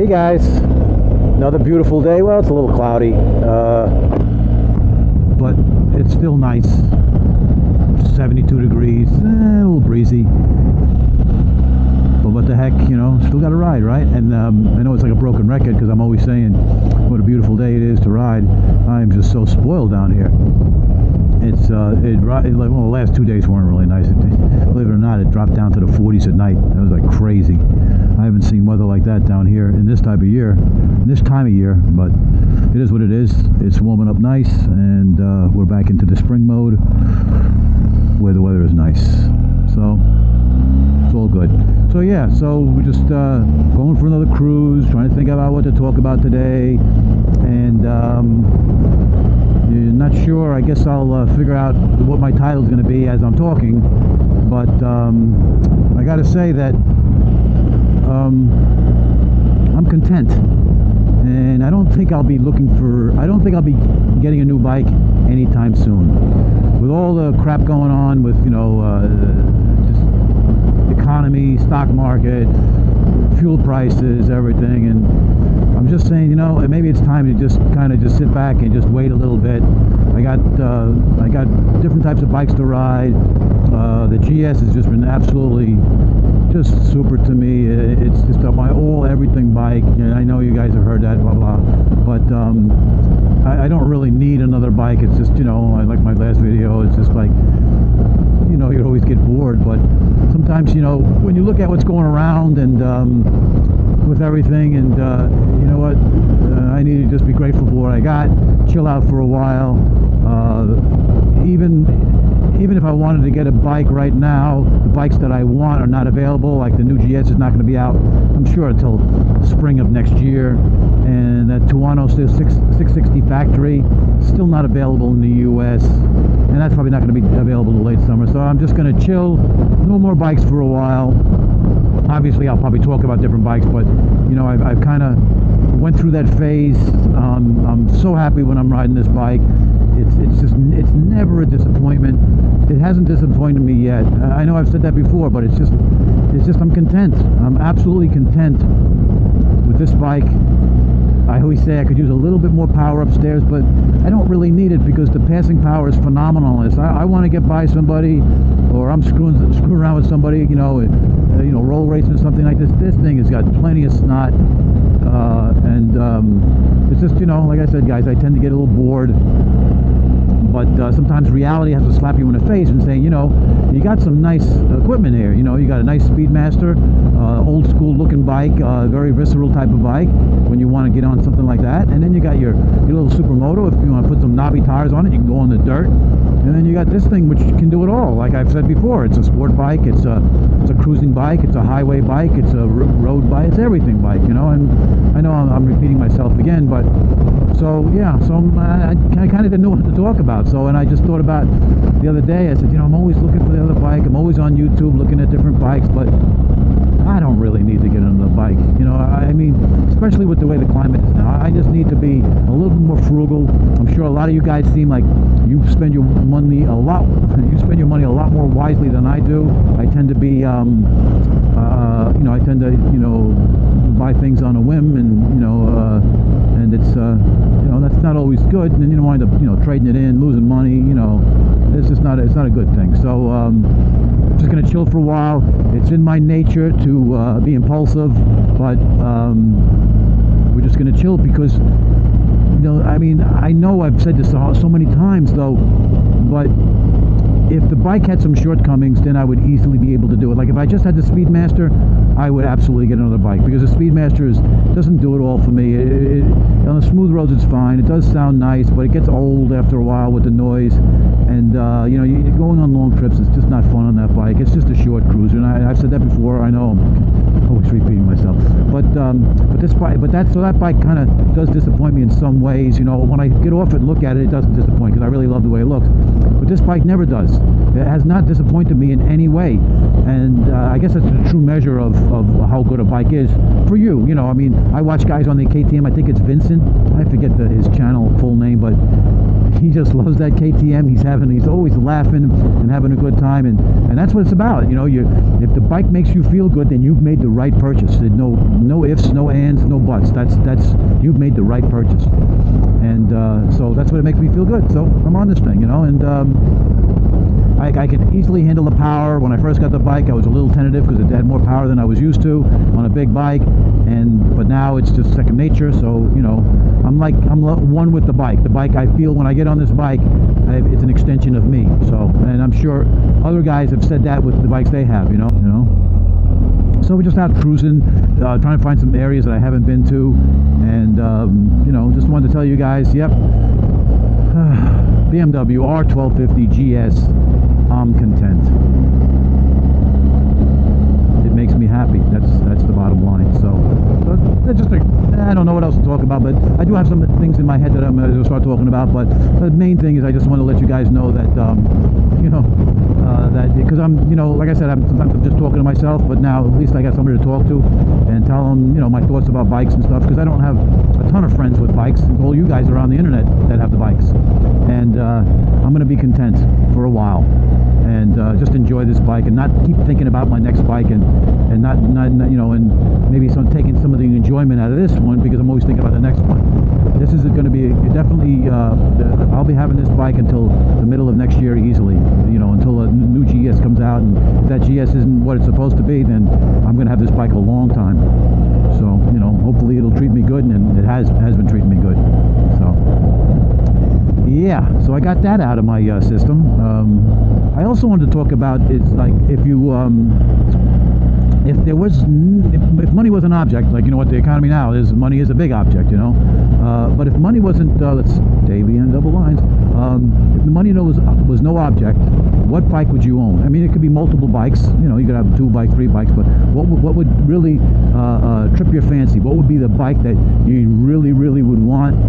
Hey guys, another beautiful day. Well, it's a little cloudy, but it's still nice. 72 degrees, a little breezy. But what the heck, you know, still got to ride, right? And I know it's like a broken record because I'm always saying what a beautiful day it is to ride. I'm just so spoiled down here. Well, the last 2 days weren't really nice. Believe it or not, it dropped down to the 40s at night. That was like crazy. I haven't seen weather like that down here in this time of year, but it is what it is. It's warming up nice, and we're back into the spring mode where the weather is nice. So it's all good. So yeah, so we're just going for another cruise, trying to think about what to talk about today, and not sure. I guess I'll figure out what my title is going to be as I'm talking, but I got to say that I'm content, and I don't think I'll be getting a new bike anytime soon. With all the crap going on with, you know, just economy, stock market, fuel prices, everything, and I'm just saying, you know, maybe it's time to just kind of just sit back and just wait a little bit. I got different types of bikes to ride. The GS has just been absolutely just super to me. It's just my everything bike, and I know you guys have heard that, blah blah, but I don't really need another bike. It's just, you know, like my last video, it's just like, you know, you'd always get bored, but sometimes, you know, when you look at what's going around and with everything, and you know what, I need to just be grateful for what I got, chill out for a while. Even if I wanted to get a bike right now, the bikes that I want are not available. Like the new GS is not going to be out, I'm sure, until spring of next year, and that Tuono 660 factory still not available in the US, and that's probably not going to be available in the late summer. So I'm just going to chill, no more bikes for a while. Obviously I'll probably talk about different bikes, but you know, I've kind of went through that phase. I'm so happy when I'm riding this bike. It's never a disappointment. It hasn't disappointed me yet. I know I've said that before, but it's just I'm content. I'm absolutely content with this bike. I always say I could use a little bit more power upstairs, but I don't really need it because the passing power is phenomenal. I want to get by somebody, or I'm screwing around with somebody, you know, roll racing or something like this. This thing has got plenty of snot, and it's just, you know, like I said, guys, I tend to get a little bored. But sometimes reality has to slap you in the face and say, you know, you got some nice equipment here. You know, you got a nice Speedmaster, old school looking bike, very visceral type of bike when you want to get on something like that. And then you got your little Supermoto. If you want to put some knobby tires on it, you can go on the dirt. And then you got this thing which can do it all. Like I've said before, it's a sport bike, it's a cruising bike, it's a highway bike, it's a road bike, it's everything bike, you know. And I know I'm repeating myself again, but so yeah, so I kind of didn't know what to talk about. So, and I just thought about the other day, I said, you know, I'm always looking for the other bike, I'm always on YouTube looking at different bikes, but I don't really need to get another bike, you know. I mean, especially with the way the climate is now, I just need to be a little bit more frugal. I'm sure a lot of you guys seem like you spend your money a lot more wisely than I do. I tend to be, you know, I tend to, you know, buy things on a whim, and you know, and it's, you know, that's not always good, and then you wind up, you know, trading it in, losing money, you know. It's just not, it's not a good thing. So I'm just going to chill for a while. It's in my nature to be impulsive, but we're just going to chill because, you know, I mean, I know I've said this so many times though, but if the bike had some shortcomings, then I would easily be able to do it. Like if I just had the Speedmaster, I would absolutely get another bike, because the Speedmaster doesn't do it all for me. On the smooth roads it's fine, it does sound nice, but it gets old after a while with the noise, and you know, going on long trips is just not fun on that bike. It's just a short cruiser, and I've said that before. I know I'm always repeating myself, but this bike, so that bike kind of does disappoint me in some ways. You know, when I get off it and look at it, it doesn't disappoint because I really love the way it looks. But this bike never does. It has not disappointed me in any way, and I guess that's the true measure of how good a bike is for you. You know, I mean, I watch guys on the KTM. I think it's Vincent. I forget his channel full name, but he just loves that KTM. He's always laughing and having a good time, and that's what it's about. You know, if the bike makes you feel good, then you've made the right purchase. No ifs, no ands, no buts. That's you've made the right purchase, and so that's what it makes me feel good. So I'm on this thing, you know, and I can easily handle the power. When I first got the bike, I was a little tentative because it had more power than I was used to on a big bike, but now it's just second nature. So, you know, I'm one with the bike. The bike, I feel when I get on this bike, it's an extension of me. So, and I'm sure other guys have said that with the bikes they have, you know. So we're just out cruising, trying to find some areas that I haven't been to, and you know, just wanted to tell you guys, yep, BMW R1250 GS, I'm content. It makes me happy. That's the bottom line. So just I don't know what else to talk about, but I do have some things in my head that I'm going to start talking about. But the main thing is I just want to let you guys know that you know, that because I'm, you know, like I said, sometimes I'm just talking to myself, but now at least I got somebody to talk to and tell them, you know, my thoughts about bikes and stuff, because I don't have a ton of friends with bikes. All you guys are on the internet that have the bikes, and I'm going to be content for a while and just enjoy this bike and not keep thinking about my next bike and not you know, and maybe taking some of the enjoyment out of this one because I'm always thinking about the next one. This is going to be definitely I'll be having this bike until the middle of next year easily, you know, until a new GS comes out, and if that GS isn't what it's supposed to be, then I'm going to have this bike a long time. So, you know, hopefully it'll treat me good, and it has been treating me good. So yeah, so I got that out of my system. I also wanted to talk about, it's like, if money was an object, like, you know what the economy now is, money is a big object, you know, but if money wasn't, let's stay behind double lines, if the money was no object, what bike would you own? I mean, it could be multiple bikes, you know, you could have 2 bikes, 3 bikes, but what would really trip your fancy? What would be the bike that you really would want?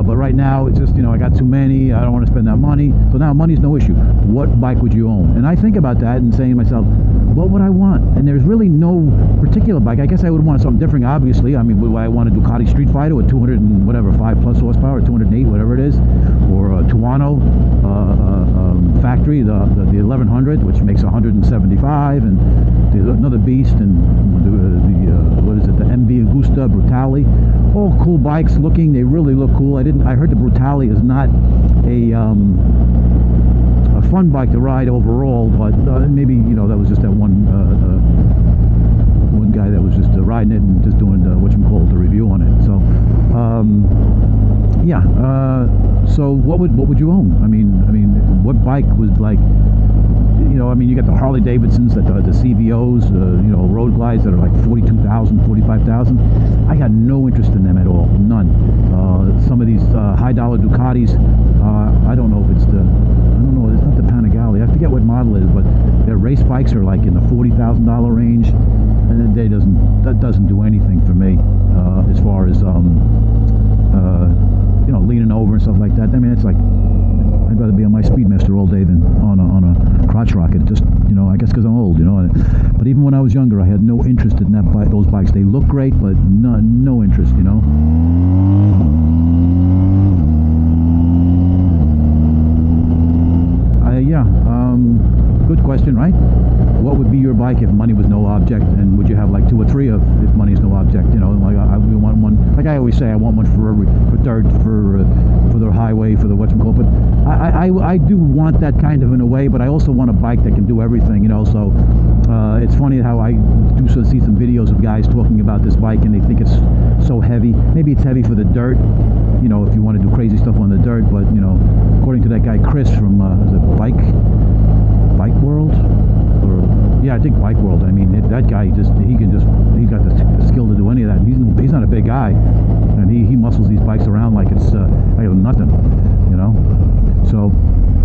But right now, it's just, you know, I got too many, I don't want to spend that money, so now money's no issue. What bike would you own? And I think about that and saying to myself, what would I want? And there's really no particular bike. I guess I would want something different, obviously. I mean, would I want a Ducati Street Fighter with 200 and whatever, 5+ horsepower, 208, whatever it is, or a Tuono factory, the 1100, which makes 175, and there's another beast, and what is it, the MV Agusta Brutale. All cool bikes looking, they really look cool. I heard the Brutale is not a fun bike to ride overall, but maybe, you know, that was just that one guy that was just riding it and just doing whatchamacallit, the review on it. So yeah, so what would you own? I mean what bike was, like, you know, I mean, you got the Harley Davidsons, the CVOs, you know, road glides that are like 42,000, 45,000. I got no interest in them at all, none. Some of these high-dollar Ducatis, I don't know if it's it's not the Panigale. I forget what model it is, but their race bikes are like in the $40,000 range, and that doesn't do anything for me as far as you know, leaning over and stuff like that. I mean, it's like, I'd rather be on my Speedmaster all day than on a crotch rocket. Just, you know, I guess because I'm old, you know. But even when I was younger, I had no interest in those bikes. They look great, but no interest, you know. Yeah, good question, right? What would be your bike if money was no object, and would you have like 2 or 3 if money is no object? You know, like we want one. Like I always say, I want one for dirt, for the highway, for the whatchamacallit. But I do want that kind of in a way, but I also want a bike that can do everything. You know, so it's funny how I do sort of see some videos of guys talking about this bike, and they think it's so heavy. Maybe it's heavy for the dirt, you know, if you want to do crazy stuff on the dirt. But, you know, according to that guy Chris from is it Bike World, or yeah, I think Bike World. I mean, that guy he's got the skill to do any of that. He's not a big guy, and he muscles these bikes around like it's like nothing, you know. So,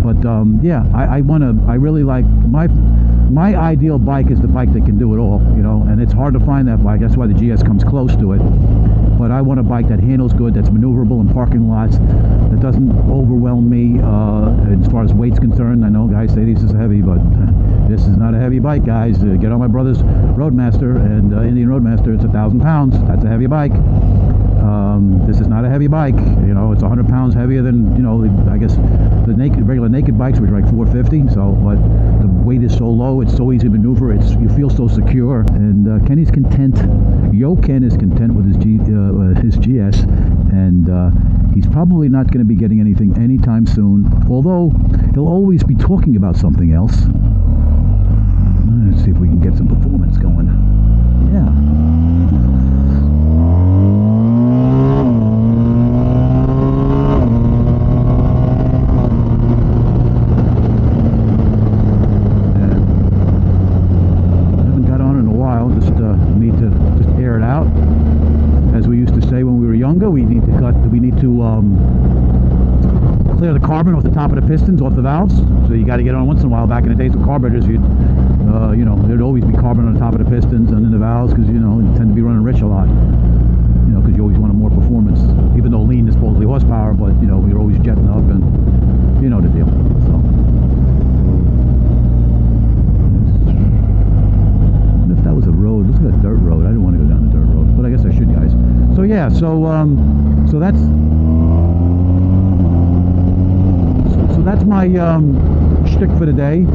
but yeah, I really like my ideal bike is the bike that can do it all, you know. And it's hard to find that bike. That's why the GS comes close to it. But I want a bike that handles good, that's maneuverable in parking lots, that doesn't overwhelm me as far as weight's concerned. I know guys say this is heavy, but this is not a heavy bike, guys. Get on my brother's Roadmaster, and Indian Roadmaster, it's 1,000 pounds. That's a heavy bike. This is not a heavy bike. You know, it's 100 pounds heavier than, you know, I guess the regular naked bikes, which are like 450. So, but the weight is so low, it's so easy to maneuver. You feel so secure. And Kenny's content. Yo Ken is content with his GS, and he's probably not going to be getting anything anytime soon. Although he'll always be talking about something else. Let's see if we can get some performance going. Yeah. Clear the carbon off the top of the pistons, off the valves. So you got to get on once in a while. Back in the days with carburetors, you know, there'd always be carbon on the top of the pistons and in the valves because, you know, you tend to be running rich a lot. You know, because you always want more performance. Even though lean is supposedly horsepower, but, you know, you're always jetting up and you know the deal. So, if that was a road, let's go a dirt road. I didn't want to go down the dirt road, but I guess I should, guys. So yeah, so that's my shtick for the day.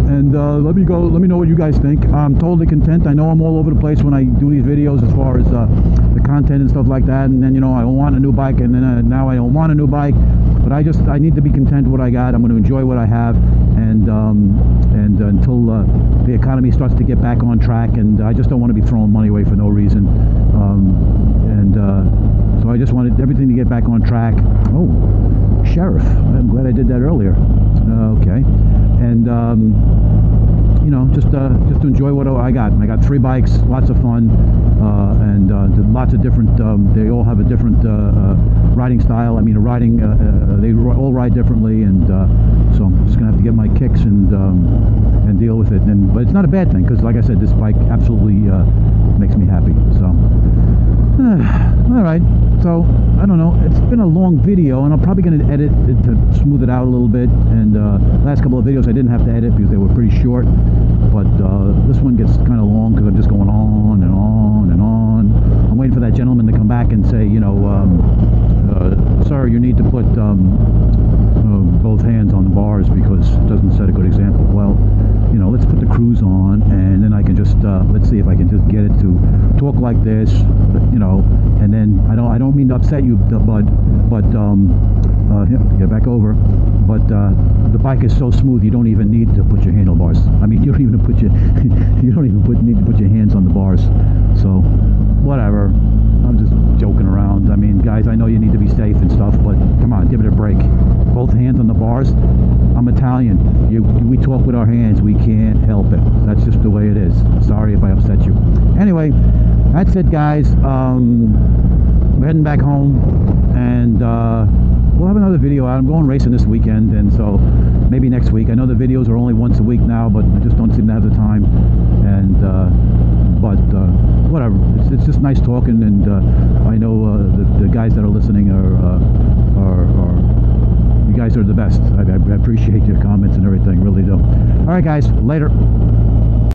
And let me know what you guys think. I'm totally content. I know I'm all over the place when I do these videos as far as the content and stuff like that. And then, you know, I want a new bike, and then now I don't want a new bike. But I need to be content with what I got. I'm going to enjoy what I have, and until the economy starts to get back on track. And I just don't want to be throwing money away for no reason. So I just wanted everything to get back on track. Oh, Sheriff, I'm glad I did that earlier. Okay, and you know, just to enjoy what I got. I got 3 bikes, lots of fun, and lots of different. They all have a different riding style. I mean, they all ride differently, and so I'm just gonna have to get my kicks and deal with it. But it's not a bad thing because, like I said, this bike absolutely makes me happy. So. All right, so I don't know, it's been a long video, and I'm probably going to edit it to smooth it out a little bit. And last couple of videos I didn't have to edit because they were pretty short, but this one gets kind of long because I'm just going on and on and on. I'm waiting for that gentleman to come back and say, you know, sir, you need to put both hands on the bars because it doesn't set a good example. Well, you know, let's put the cruise on, and then I can just let's see if I can just get it to talk like this, you know. And then I don't mean to upset you, bud, but get back over. But the bike is so smooth, you don't even need to put your handlebars. I mean, you don't even need to put your hands on the bars. So whatever. I'm just joking around. I mean, guys, I know you need to be safe and stuff, but come on, give it a break. Both hands on the bars. I'm Italian. We talk with our hands. We can't help it. That's just the way it is. Sorry if I upset you. Anyway, that's it, guys. We're heading back home, and we'll have another video out. I'm going racing this weekend, and so maybe next week. I know the videos are only once a week now, but I just don't seem to have the time. And but whatever. It's just nice talking, and I know the guys that are listening are you guys are the best. I appreciate your comments and everything, really do. All right, guys, later.